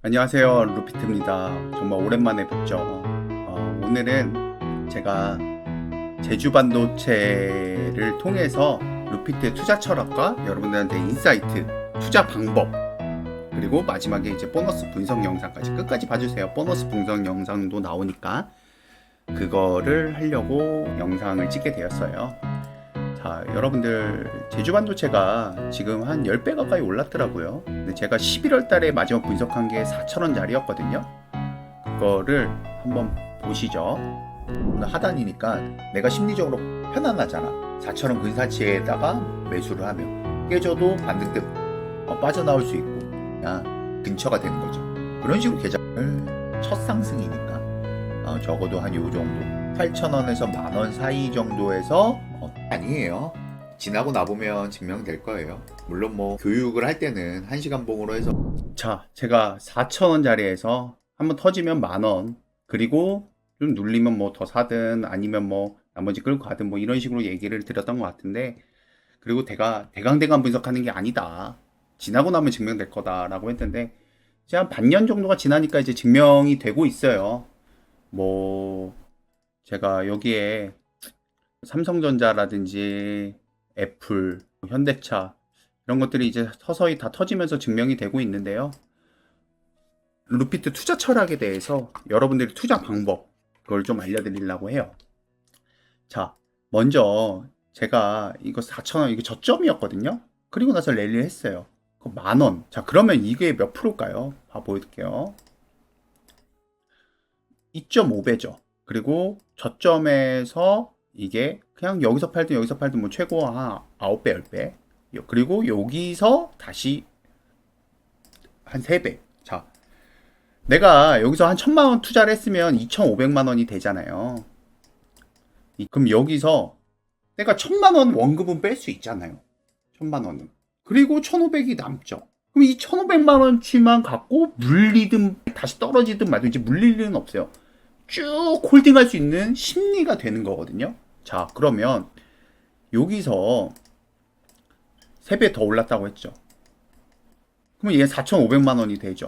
안녕하세요, 루피트입니다. 정말 오랜만에 뵙죠. 오늘은 제가 제주 반도체를 통해서 루피트의 투자 철학과 여러분들한테 인사이트, 투자 방법, 그리고 마지막에 이제 보너스 분석 영상까지 끝까지 봐주세요. 보너스 분석 영상도 나오니까 그거를 하려고 영상을 찍게 되었어요. 자, 여러분들 제주 반도체가 지금 한 10배 가까이 올랐더라고요. 근데 제가 11월 달에 마지막 분석한 게 4,000원짜리였거든요. 그거를 한번 보시죠. 하단이니까 내가 심리적으로 편안하잖아. 4,000원 근사치에다가 매수를 하면 깨져도 반등 때 빠져나올 수 있고 그냥 근처가 되는 거죠. 그런 식으로 계좌를 첫 상승이니까 적어도 한 요 정도 8,000원에서 만원 사이 정도에서 아니에요. 지나고 나보면 증명될 거예요. 물론 뭐 교육을 할 때는 1시간 봉으로 해서 자, 제가 4,000원짜리에서 한번 터지면 만원, 그리고 좀 눌리면 뭐 더 사든 아니면 뭐 나머지 끌고 가든 뭐 이런 식으로 얘기를 드렸던 것 같은데, 그리고 대강대강 분석하는 게 아니다, 지나고 나면 증명될 거다라고 했는데 이제 한 반년 정도가 지나니까 이제 증명이 되고 있어요. 뭐 제가 여기에 삼성전자라든지 애플, 현대차 이런 것들이 이제 서서히 다 터지면서 증명이 되고 있는데요. 루피트 투자 철학에 대해서 여러분들이 투자 방법, 그걸 좀 알려드리려고 해요. 자, 먼저 제가 이거 4,000원, 이거 저점이었거든요. 그리고 나서 랠리를 했어요. 만원. 자, 그러면 이게 몇 프로일까요? 보여드릴게요. 2.5배죠. 그리고 저점에서 이게 그냥 여기서 팔든 뭐 최고 한 9배, 10배. 그리고 여기서 다시 한 3배. 자, 내가 여기서 한 1,000만원 투자를 했으면 2,500만원이 되잖아요. 그럼 여기서 내가 1,000만원 원금은 뺄 수 있잖아요. 1,000만원은. 그리고 1,500이 남죠. 그럼 이 1,500만원치만 갖고 물리든 다시 떨어지든 말든 이제 물릴 일은 없어요. 쭉 홀딩할 수 있는 심리가 되는 거거든요. 자, 그러면 여기서 3배 더 올랐다고 했죠. 그러면 얘 4,500만 원이 되죠.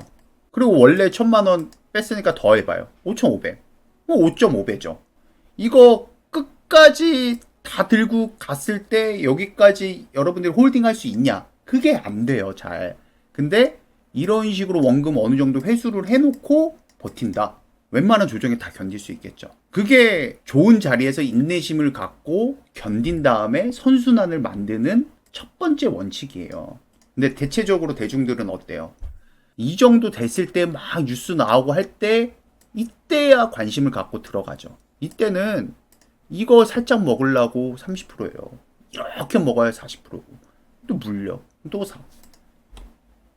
그리고 원래 1,000만 원 뺐으니까 더 해봐요. 5,500. 뭐 5.5배죠. 이거 끝까지 다 들고 갔을 때 여기까지 여러분들이 홀딩할 수 있냐? 그게 안 돼요, 잘. 근데 이런 식으로 원금 어느 정도 회수를 해놓고 버틴다. 웬만한 조정에 다 견딜 수 있겠죠. 그게 좋은 자리에서 인내심을 갖고 견딘 다음에 선순환을 만드는 첫 번째 원칙이에요. 근데 대체적으로 대중들은 어때요? 이 정도 됐을 때 막 뉴스 나오고 할 때 이때야 관심을 갖고 들어가죠. 이때는 이거 살짝 먹으려고 30%예요. 이렇게 먹어야 40%고 또 물려, 또 사,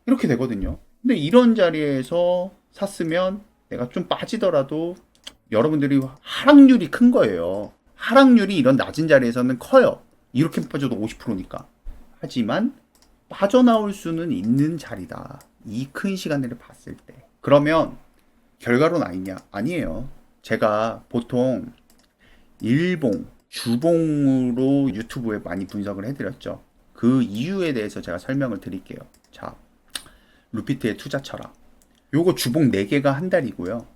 이렇게 되거든요. 근데 이런 자리에서 샀으면 내가 좀 빠지더라도 여러분들이 하락률이 큰 거예요. 하락률이 이런 낮은 자리에서는 커요. 이렇게 빠져도 50%니까. 하지만 빠져나올 수는 있는 자리다, 이 큰 시간을 봤을 때. 그러면 결과로 나 있냐? 아니에요. 제가 보통 일봉, 주봉으로 유튜브에 많이 분석을 해드렸죠. 그 이유에 대해서 제가 설명을 드릴게요. 자, 루피트의 투자 철학. 요거 주봉 4개가 한 달이고요.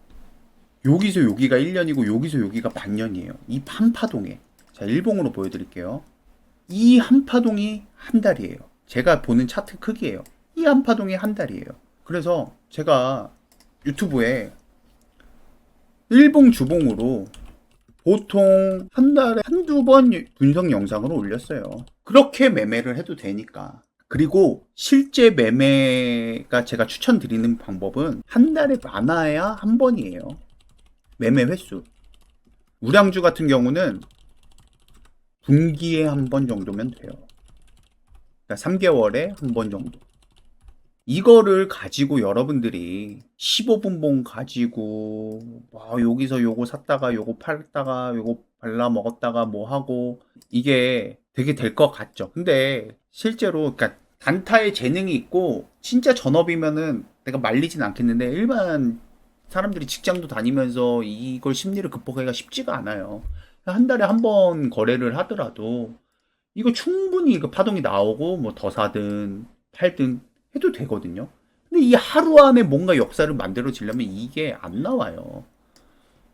여기서 여기가 1년이고 여기서 여기가 반년이에요. 이 한파동에. 자, 일봉으로 보여드릴게요. 이 한파동이 한 달이에요. 제가 보는 차트 크기예요. 이 한파동이 한 달이에요. 그래서 제가 유튜브에 일봉 주봉으로 보통 한 달에 한두 번 분석 영상을 올렸어요. 그렇게 매매를 해도 되니까. 그리고 실제 매매가 제가 추천드리는 방법은 한 달에 많아야 한 번이에요. 매매 횟수. 우량주 같은 경우는 분기에 한 번 정도면 돼요. 그러니까 3개월에 한 번 정도. 이거를 가지고 여러분들이 15분봉 가지고 여기서 요거 샀다가 요거 팔다가 요거 발라 먹었다가 뭐 하고 이게 되게 될 것 같죠. 근데 실제로 그러니까 단타에 재능이 있고 진짜 전업이면은 내가 말리진 않겠는데, 일반 사람들이 직장도 다니면서 이걸 심리를 극복하기가 쉽지가 않아요. 한 달에 한 번 거래를 하더라도 이거 충분히 이거 파동이 나오고 뭐 더 사든 팔든 해도 되거든요. 근데 근데 이 하루 안에 뭔가 역사를 만들어지려면 이게 안 나와요.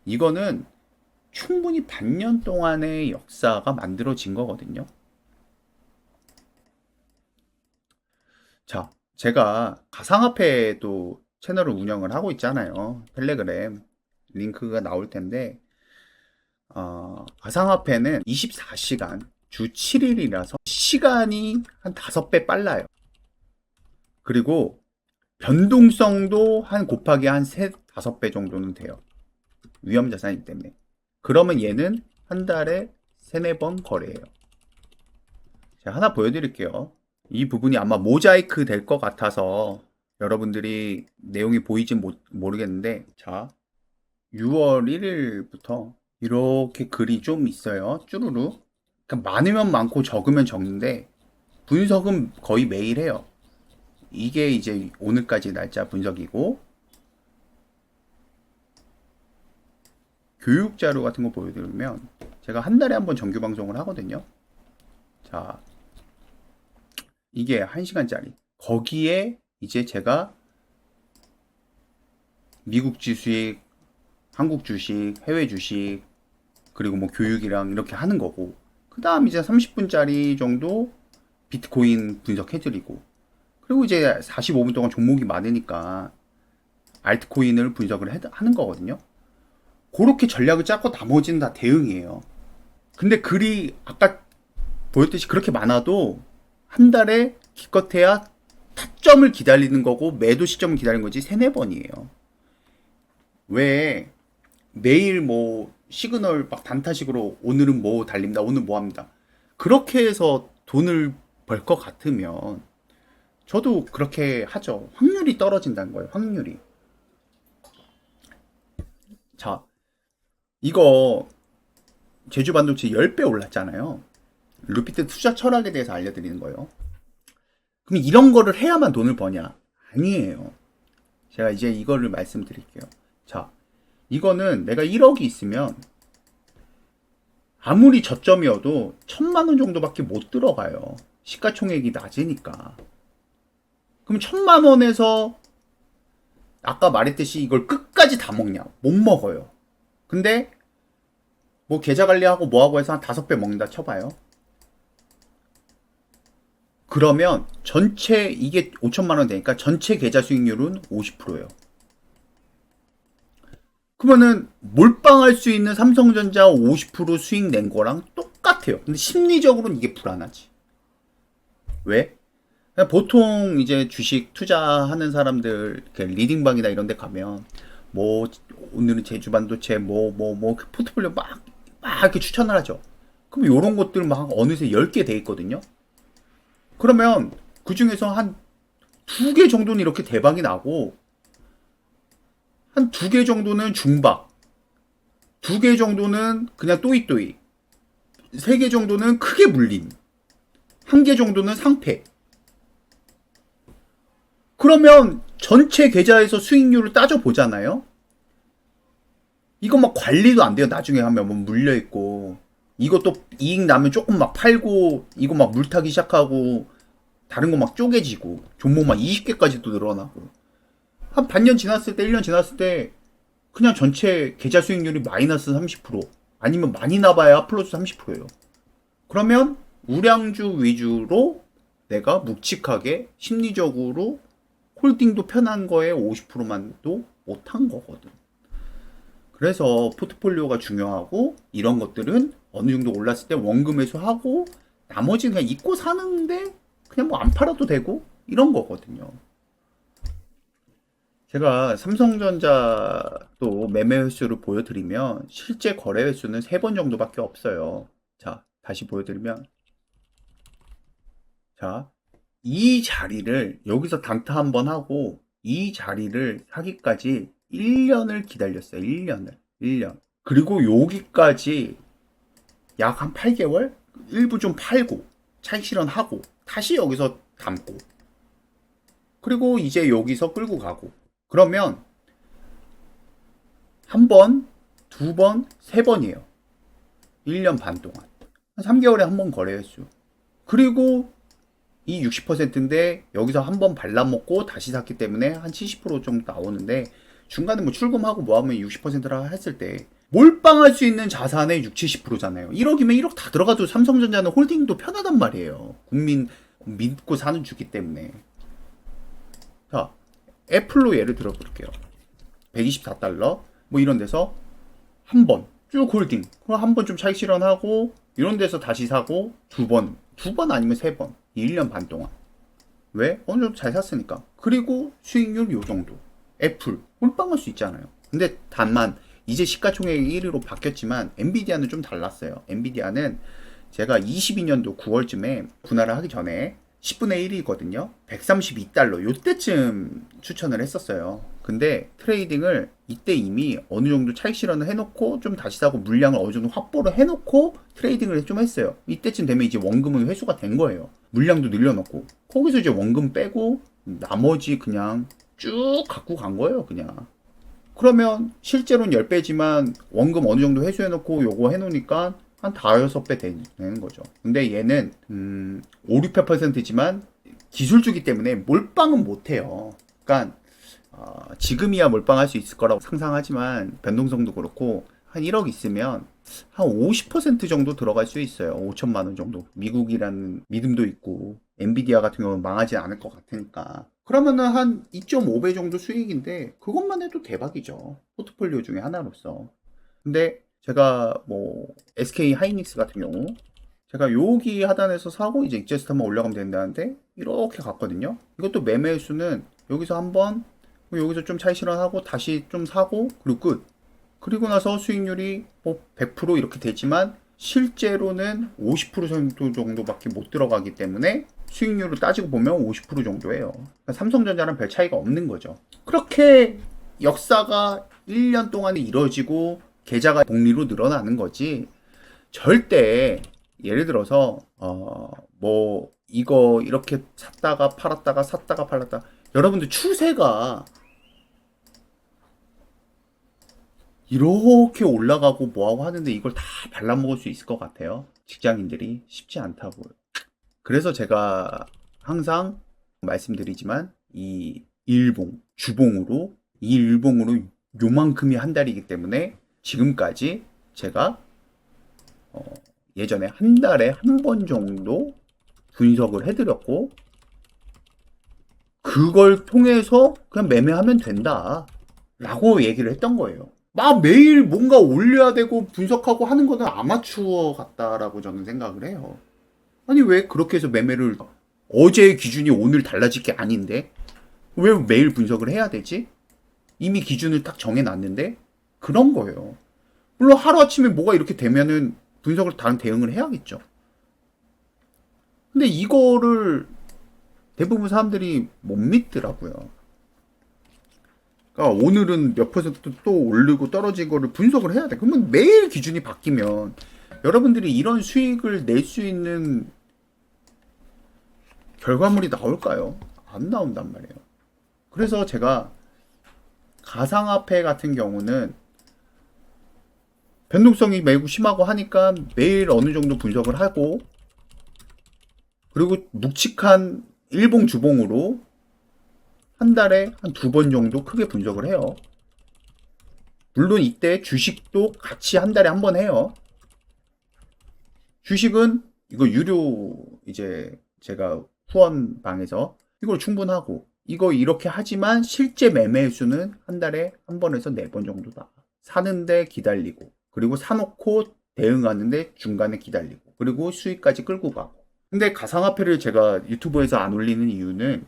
이거는 충분히 반년 동안의 역사가 만들어진 거거든요. 자, 제가 가상화폐도 채널을 운영을 하고 있잖아요. 텔레그램 링크가 나올 텐데, 가상화폐는 24시간, 주 7일이라서 시간이 한 5배 빨라요. 그리고 변동성도 한 곱하기 한 5배 정도는 돼요. 위험자산이기 때문에. 그러면 얘는 한 달에 3-4번 거래해요. 제가 하나 보여드릴게요. 이 부분이 아마 모자이크 될 것 같아서 여러분들이 내용이 보이진 모르겠는데, 자, 6월 1일부터 이렇게 글이 좀 있어요. 쭈루루. 그러니까 많으면 많고 적으면 적는데 분석은 거의 매일 해요. 이게 이제 오늘까지 날짜 분석이고, 교육 자료 같은 거 보여드리면 제가 한 달에 한 번 정규 방송을 하거든요. 자, 이게 1시간짜리. 거기에 이제 제가 미국 주식, 한국 주식, 해외 주식, 그리고 뭐 교육이랑 이렇게 하는 거고, 그 다음 이제 30분짜리 정도 비트코인 분석해드리고, 그리고 이제 45분 동안 종목이 많으니까 알트코인을 분석을 하는 거거든요. 그렇게 전략을 짜고 나머지는 다 대응이에요. 근데 글이 아까 보였듯이 그렇게 많아도 한 달에 기껏해야 타점을 기다리는 거고 매도 시점을 기다리는 거지 3-4번이에요. 왜 매일 뭐 시그널 막 단타식으로 오늘은 뭐 달립니다. 오늘 뭐 합니다. 그렇게 해서 돈을 벌 것 같으면 저도 그렇게 하죠. 확률이 떨어진다는 거예요. 확률이. 자, 이거 제주 반도체 10배 올랐잖아요. 루피트 투자 철학에 대해서 알려드리는 거예요. 그럼 이런 거를 해야만 돈을 버냐? 아니에요. 제가 이제 이거를 말씀드릴게요. 자, 이거는 내가 1억이 있으면 아무리 저점이어도 1,000만 원 정도밖에 못 들어가요. 시가총액이 낮으니까. 그럼 1,000만 원에서 아까 말했듯이 이걸 끝까지 다 먹냐? 못 먹어요. 근데 뭐 계좌 관리하고 뭐하고 해서 한 5배 먹는다 쳐봐요. 그러면 전체 이게 5천만 원 되니까 전체 계좌 수익률은 50%예요. 그러면은 몰빵할 수 있는 삼성전자 50% 수익 낸 거랑 똑같아요. 근데 심리적으로는 이게 불안하지. 왜? 보통 이제 주식 투자하는 사람들 이렇게 리딩방이나 이런 데 가면 뭐 오늘은 제주 반도체 뭐 포트폴리오 막 이렇게 추천을 하죠. 그럼 요런 것들 막 어느새 10개 돼 있거든요. 그러면 그 중에서 한 2개 정도는 이렇게 대박이 나고 한 2개 정도는 중박, 2개 정도는 그냥 또이또이, 3개 정도는 크게 물림, 1개 정도는 상패. 그러면 전체 계좌에서 수익률을 따져보잖아요. 이거 막 관리도 안 돼요. 나중에 하면 뭐 물려있고, 이것도 이익 나면 조금 막 팔고, 이거 막 물타기 시작하고, 다른 거 막 쪼개지고, 종목 막 20개까지도 늘어나고. 한 반년 지났을 때, 1년 지났을 때, 그냥 전체 계좌 수익률이 마이너스 30%, 아니면 많이 나봐야 플러스 30%예요. 그러면 우량주 위주로 내가 묵직하게 심리적으로 홀딩도 편한 거에 50%만도 못한 거거든. 그래서 포트폴리오가 중요하고 이런 것들은 어느 정도 올랐을 때 원금 회수하고 나머지는 그냥 잊고 사는데 그냥 뭐 안 팔아도 되고 이런 거거든요. 제가 삼성전자 또 매매 횟수를 보여드리면 실제 거래 횟수는 3번 정도밖에 없어요. 자, 다시 보여드리면 자, 이 자리를 여기서 단타 한번 하고 이 자리를 하기까지 1년을 기다렸어요. 1년. 그리고 여기까지 약 한 8개월? 일부 좀 팔고 차익 실현하고 다시 여기서 담고 그리고 이제 여기서 끌고 가고 그러면 한 번, 2번, 3번이에요. 1년 반 동안. 3개월에 한 번 거래 횟수. 그리고 이 60%인데 여기서 한번 발라먹고 다시 샀기 때문에 한 70% 정도 나오는데 중간에 뭐 출금하고 뭐 하면 60%라 했을 때 몰빵할 수 있는 자산의 6, 70%잖아요. 1억이면 1억 다 들어가도 삼성전자는 홀딩도 편하단 말이에요. 국민 믿고 사는 주기 때문에. 자, 애플로 예를 들어 볼게요. 124달러 뭐 이런 데서 한 번 쭉 홀딩, 그럼 한 번 좀 차익 실현하고 이런 데서 다시 사고 두 번 아니면 세 번, 1년 반 동안. 왜? 어느 정도 잘 샀으니까. 그리고 수익률 요 정도. 애플 몰빵할 수 있잖아요. 근데 다만 이제 시가총액이 1위로 바뀌었지만 엔비디아는 좀 달랐어요. 엔비디아는 제가 22년도 9월쯤에 분할을 하기 전에 10분의 1이거든요. 132달러 요때쯤 추천을 했었어요. 근데 트레이딩을 이때 이미 어느 정도 차익 실현을 해놓고 좀 다시 사고 물량을 어느 정도 확보를 해놓고 트레이딩을 좀 했어요. 이때쯤 되면 이제 원금은 회수가 된 거예요. 물량도 늘려놓고 거기서 이제 원금 빼고 나머지 그냥 쭉 갖고 간 거예요. 그냥. 그러면 실제로는 10배지만 원금 어느 정도 회수해놓고 요거 해놓으니까 한 5, 6배 되는 거죠. 근데 얘는 5, 600%지만 기술주기 때문에 몰빵은 못해요. 그러니까 지금이야 몰빵할 수 있을 거라고 상상하지만 변동성도 그렇고 한 1억 있으면 한 50% 정도 들어갈 수 있어요. 5천만 원 정도. 미국이라는 믿음도 있고 엔비디아 같은 경우는 망하지 않을 것 같으니까. 그러면은 한 2.5배 정도 수익인데 그것만 해도 대박이죠. 포트폴리오 중에 하나로서. 근데 제가 뭐 SK 하이닉스 같은 경우 제가 여기 하단에서 사고 이제 익제스트만 올라가면 된다는데 이렇게 갔거든요. 이것도 매매 수는 여기서 한번 여기서 좀 차익 실현하고 다시 좀 사고 그리고 끝. 그리고 나서 수익률이 뭐 100% 이렇게 되지만 실제로는 50% 정도밖에 못 들어가기 때문에 수익률을 따지고 보면 50% 정도예요. 그러니까 삼성전자랑 별 차이가 없는 거죠. 그렇게 역사가 1년 동안에 이루어지고 계좌가 복리로 늘어나는 거지. 절대 예를 들어서 뭐 이거 이렇게 샀다가 팔았다가 샀다가 팔았다. 여러분들 추세가 이렇게 올라가고 뭐하고 하는데 이걸 다 발라먹을 수 있을 것 같아요. 직장인들이 쉽지 않다고요. 그래서 제가 항상 말씀드리지만 이 일봉, 주봉으로 이 일봉으로 요만큼이 한 달이기 때문에 지금까지 제가 예전에 한 달에 한 번 정도 분석을 해드렸고 그걸 통해서 그냥 매매하면 된다 라고 얘기를 했던 거예요. 막 매일 뭔가 올려야 되고 분석하고 하는 거는 아마추어 같다라고 저는 생각을 해요. 아니 왜 그렇게 해서 매매를 어제의 기준이 오늘 달라질 게 아닌데 왜 매일 분석을 해야 되지? 이미 기준을 딱 정해놨는데 그런 거예요. 물론 하루아침에 뭐가 이렇게 되면은 분석을 다른 대응을 해야겠죠. 근데 이거를 대부분 사람들이 못 믿더라고요. 그러니까 오늘은 몇 퍼센트 또 오르고 떨어진 거를 분석을 해야 돼. 그러면 매일 기준이 바뀌면 여러분들이 이런 수익을 낼 수 있는 결과물이 나올까요? 안 나온단 말이에요. 그래서 제가 가상화폐 같은 경우는 변동성이 매우 심하고 하니까 매일 어느 정도 분석을 하고 그리고 묵직한 일봉 주봉으로 한 달에 한 2번 정도 크게 분석을 해요. 물론 이때 주식도 같이 한 달에 한 번 해요. 주식은 이거 유료 이제 제가 후원방에서 이걸 충분하고 이거 이렇게 하지만 실제 매매 수는 한 달에 한 번에서 4번 정도다. 사는데 기다리고 그리고 사놓고 대응하는데 중간에 기다리고 그리고 수익까지 끌고 가고. 근데 가상화폐를 제가 유튜브에서 안 올리는 이유는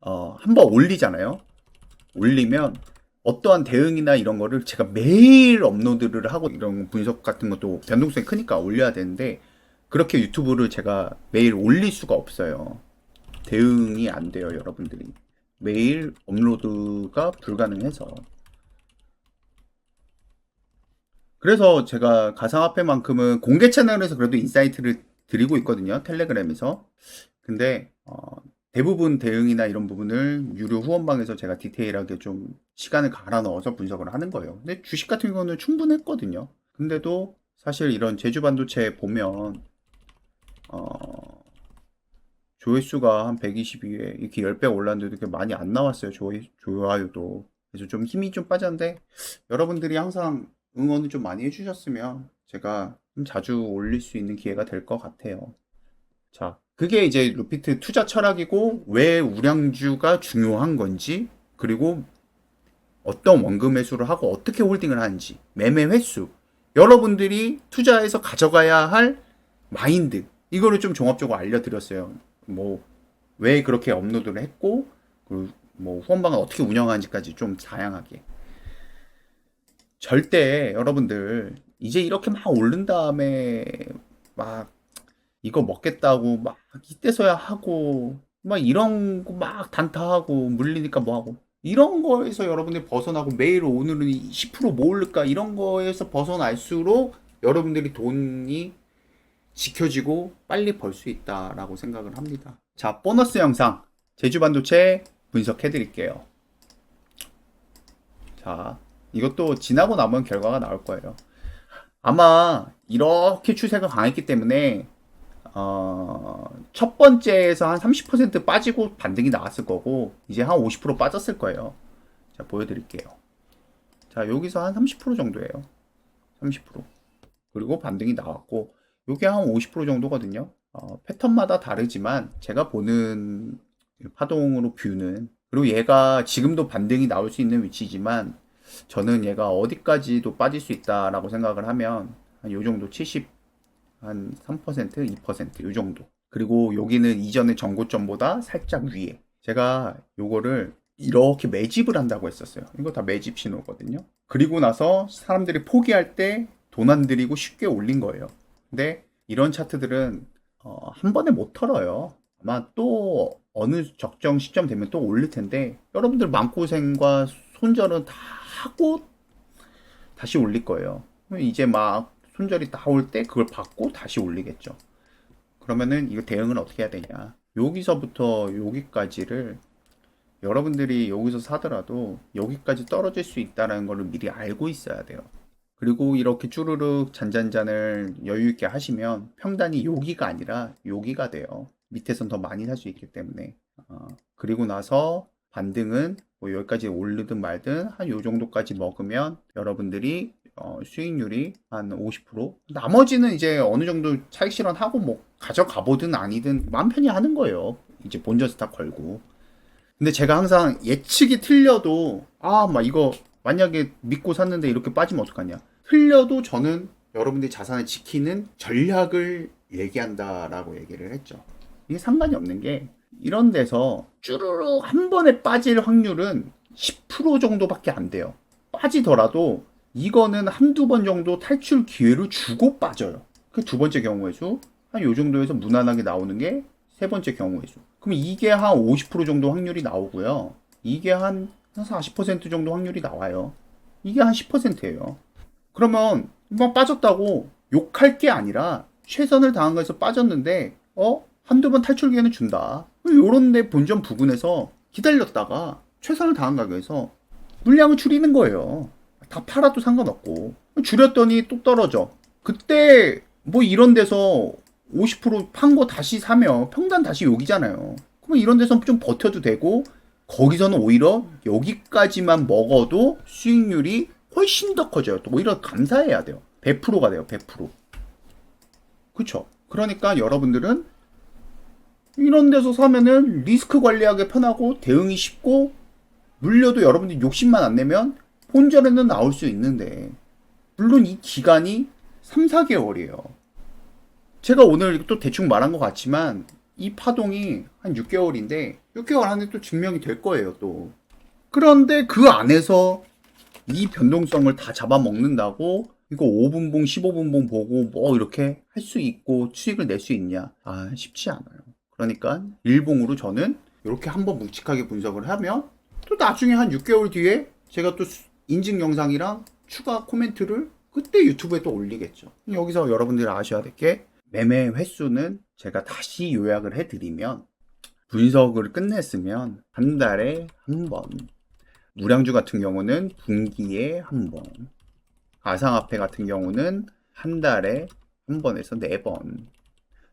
한번 올리잖아요. 올리면 어떠한 대응이나 이런 거를 제가 매일 업로드를 하고 이런 분석 같은 것도 변동성이 크니까 올려야 되는데 그렇게 유튜브를 제가 매일 올릴 수가 없어요. 대응이 안 돼요, 여러분들이. 매일 업로드가 불가능해서. 그래서 제가 가상화폐만큼은 공개 채널에서 그래도 인사이트를 드리고 있거든요. 텔레그램에서. 근데 대부분 대응이나 이런 부분을 유료 후원방에서 제가 디테일하게 좀 시간을 갈아 넣어서 분석을 하는 거예요. 근데 주식 같은 경우는 충분했거든요. 근데도 사실 이런 제주 반도체 보면 조회수가 한 122회 이렇게 10배 올랐는데도 그렇게 많이 안 나왔어요. 좋아요도. 그래서 좀 힘이 좀 빠졌는데 여러분들이 항상 응원을 좀 많이 해주셨으면 제가 좀 자주 올릴 수 있는 기회가 될 것 같아요. 자, 그게 이제 루피트 투자 철학이고 왜 우량주가 중요한 건지 그리고 어떤 원금 매수를 하고 어떻게 홀딩을 하는지 매매 횟수 여러분들이 투자해서 가져가야 할 마인드 이거를 좀 종합적으로 알려드렸어요. 뭐 왜 그렇게 업로드를 했고 뭐 후원방을 어떻게 운영하는지까지 좀 다양하게. 절대 여러분들 이제 이렇게 막 오른 다음에 막 이거 먹겠다고 막 이때서야 하고 막 이런 거 막 단타하고 물리니까 뭐 하고 이런 거에서 여러분들이 벗어나고 매일 오늘은 10%뭐 오를까 이런 거에서 벗어날수록 여러분들이 돈이 지켜지고 빨리 벌 수 있다라고 생각을 합니다. 자, 보너스 영상 제주 반도체 분석해 드릴게요. 자, 이것도 지나고 나면 결과가 나올 거예요. 아마 이렇게 추세가 강했기 때문에 첫 번째에서 한 30% 빠지고 반등이 나왔을 거고 이제 한 50% 빠졌을 거예요. 자, 보여드릴게요. 자, 여기서 한 30% 정도예요. 30%. 그리고 반등이 나왔고 이게 한 50% 정도거든요. 패턴마다 다르지만 제가 보는 파동으로 뷰는 그리고 얘가 지금도 반등이 나올 수 있는 위치지만 저는 얘가 어디까지도 빠질 수 있다라고 생각을 하면 한 요 정도 70, 한 3%, 2%, 요 정도. 그리고 여기는 이전의 전고점보다 살짝 위에. 제가 요거를 이렇게 매집을 한다고 했었어요. 이거 다 매집 신호거든요. 그리고 나서 사람들이 포기할 때 돈 안 들이고 쉽게 올린 거예요. 근데 이런 차트들은 한 번에 못 털어요. 아마 또 어느 적정 시점 되면 또 올릴 텐데 여러분들 마음고생과 손절은 다 하고 다시 올릴 거예요. 이제 막 손절이 다 올 때 그걸 받고 다시 올리겠죠. 그러면은 이거 대응을 어떻게 해야 되냐. 여기서부터 여기까지를 여러분들이 여기서 사더라도 여기까지 떨어질 수 있다는 걸 미리 알고 있어야 돼요. 그리고 이렇게 쭈르륵 잔잔잔을 여유 있게 하시면 평단이 여기가 아니라 여기가 돼요. 밑에선 더 많이 살 수 있기 때문에. 그리고 나서 반등은 뭐 여기까지 오르든 말든 한 요 정도까지 먹으면 여러분들이 수익률이 한 50%. 나머지는 이제 어느 정도 차익 실현하고 뭐 가져가 보든 아니든 마음 편히 하는 거예요. 이제 본전 스탁 걸고. 근데 제가 항상 예측이 틀려도 막 이거 만약에 믿고 샀는데 이렇게 빠지면 어떡하냐. 틀려도 저는 여러분들이 자산을 지키는 전략을 얘기한다라고 얘기를 했죠. 이게 상관이 없는 게 이런 데서 쭈루룩 한 번에 빠질 확률은 10% 정도밖에 안 돼요. 빠지더라도 이거는 한두 번 정도 탈출 기회를 주고 빠져요. 그 두 번째 경우의 수, 한 요 정도에서 무난하게 나오는 게 세 번째 경우의 수. 그럼 이게 한 50% 정도 확률이 나오고요. 이게 한 40% 정도 확률이 나와요. 이게 한 10%예요. 그러면 막 빠졌다고 욕할 게 아니라 최선을 다한 거에서 빠졌는데 한두 번 탈출 기회는 준다. 요런 데 본전 부근에서 기다렸다가 최선을 다한 가격에서 물량을 줄이는 거예요. 다 팔아도 상관없고 줄였더니 또 떨어져. 그때 뭐 이런 데서 50%판 거 다시 사면 평단 다시 여기잖아요. 그러면 이런 데서 좀 버텨도 되고 거기서는 오히려 여기까지만 먹어도 수익률이 훨씬 더 커져요. 또 오히려 감사해야 돼요. 100%가 돼요. 100%. 그쵸? 그러니까 여러분들은 이런 데서 사면은 리스크 관리하기 편하고 대응이 쉽고 물려도 여러분들이 욕심만 안 내면 본전에는 나올 수 있는데 물론 이 기간이 3, 4개월이에요. 제가 오늘 또 대충 말한 것 같지만 이 파동이 한 6개월인데 6개월 안에 또 증명이 될 거예요 또. 그런데 그 안에서 이 변동성을 다 잡아먹는다고 이거 5분봉 15분봉 보고 뭐 이렇게 할 수 있고 수익을 낼 수 있냐. 쉽지 않아요. 그러니까 일봉으로 저는 이렇게 한번 묵직하게 분석을 하면 또 나중에 한 6개월 뒤에 제가 또 인증 영상이랑 추가 코멘트를 그때 유튜브에 또 올리겠죠. 여기서 여러분들이 아셔야 될 게 매매 횟수는 제가 다시 요약을 해드리면 분석을 끝냈으면 한 달에 한 번, 우량주 같은 경우는 분기에 한 번, 가상화폐 같은 경우는 한 달에 한 번에서 네 번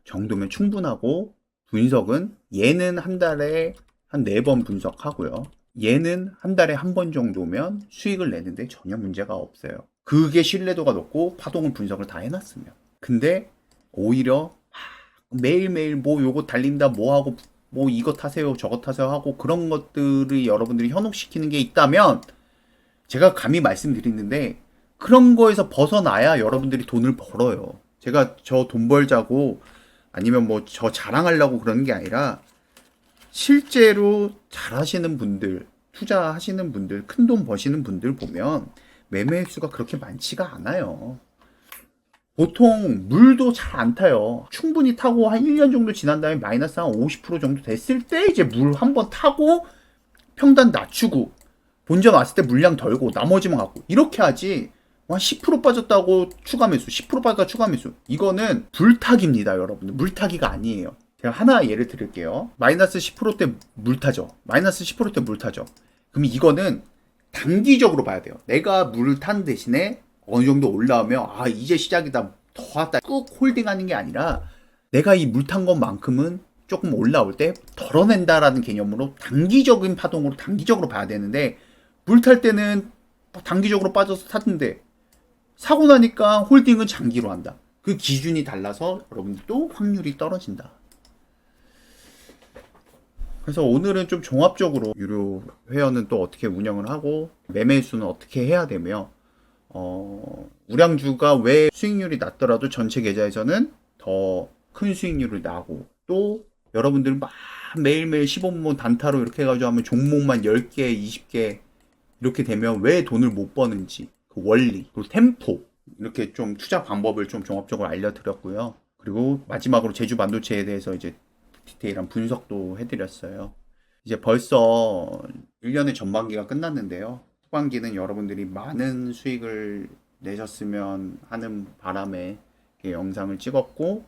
정도면 충분하고 분석은 얘는 한 달에 한 4번 분석하고요. 얘는 한 달에 한 번 정도면 수익을 내는데 전혀 문제가 없어요. 그게 신뢰도가 높고 파동을 분석을 다 해놨으면. 근데 오히려 매일매일 뭐 요거 달린다 뭐 하고 뭐 이거 타세요 저거 타세요 하고 그런 것들을 여러분들이 현혹시키는 게 있다면 제가 감히 말씀드리는데 그런 거에서 벗어나야 여러분들이 돈을 벌어요. 제가 저 돈 벌자고 아니면 뭐 저 자랑하려고 그러는 게 아니라 실제로 잘하시는 분들, 투자하시는 분들, 큰 돈 버시는 분들 보면 매매 횟수가 그렇게 많지가 않아요. 보통 물도 잘 안 타요. 충분히 타고 한 1년 정도 지난 다음에 마이너스 한 50% 정도 됐을 때 이제 물 한번 타고 평단 낮추고 본전 왔을 때 물량 덜고 나머지만 갖고 이렇게 하지 한 10% 빠졌다고 추가 매수 10% 빠졌다 추가 매수 이거는 불타기입니다 여러분들. 물타기가 아니에요. 제가 하나 예를 들을게요. 마이너스 10%대 물타죠. 마이너스 10%대 물타죠. 그럼 이거는 단기적으로 봐야 돼요. 내가 물을 탄 대신에 어느 정도 올라오면 아 이제 시작이다 더 왔다 꾹 홀딩하는 게 아니라 내가 이 물 탄 것만큼은 조금 올라올 때 덜어낸다라는 개념으로 단기적인 파동으로 단기적으로 봐야 되는데 물 탈 때는 단기적으로 빠져서 탔는데 사고 나니까 홀딩은 장기로 한다. 그 기준이 달라서 여러분들도 확률이 떨어진다. 그래서 오늘은 좀 종합적으로 유료 회원은 또 어떻게 운영을 하고 매매수는 어떻게 해야 되며 우량주가 왜 수익률이 낮더라도 전체 계좌에서는 더 큰 수익률을 나고 또 여러분들 막 매일매일 15분 단타로 이렇게 해가지고 하면 종목만 10개, 20개 이렇게 되면 왜 돈을 못 버는지 그 원리, 그리고 템포 이렇게 좀 투자 방법을 좀 종합적으로 알려드렸고요. 그리고 마지막으로 제주 반도체에 대해서 이제 디테일한 분석도 해드렸어요. 이제 벌써 1년의 전반기가 끝났는데요. 후반기는 여러분들이 많은 수익을 내셨으면 하는 바람에 영상을 찍었고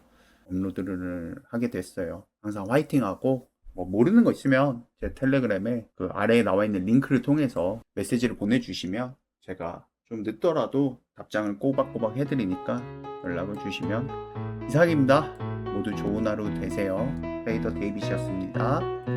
업로드를 하게 됐어요. 항상 화이팅하고 뭐 모르는 거 있으면 제 텔레그램에 그 아래에 나와 있는 링크를 통해서 메시지를 보내주시면 제가 좀 늦더라도 답장을 꼬박꼬박 해드리니까 연락을 주시면 이상입니다. 모두 좋은 하루 되세요. 트레이더 데이빗이었습니다.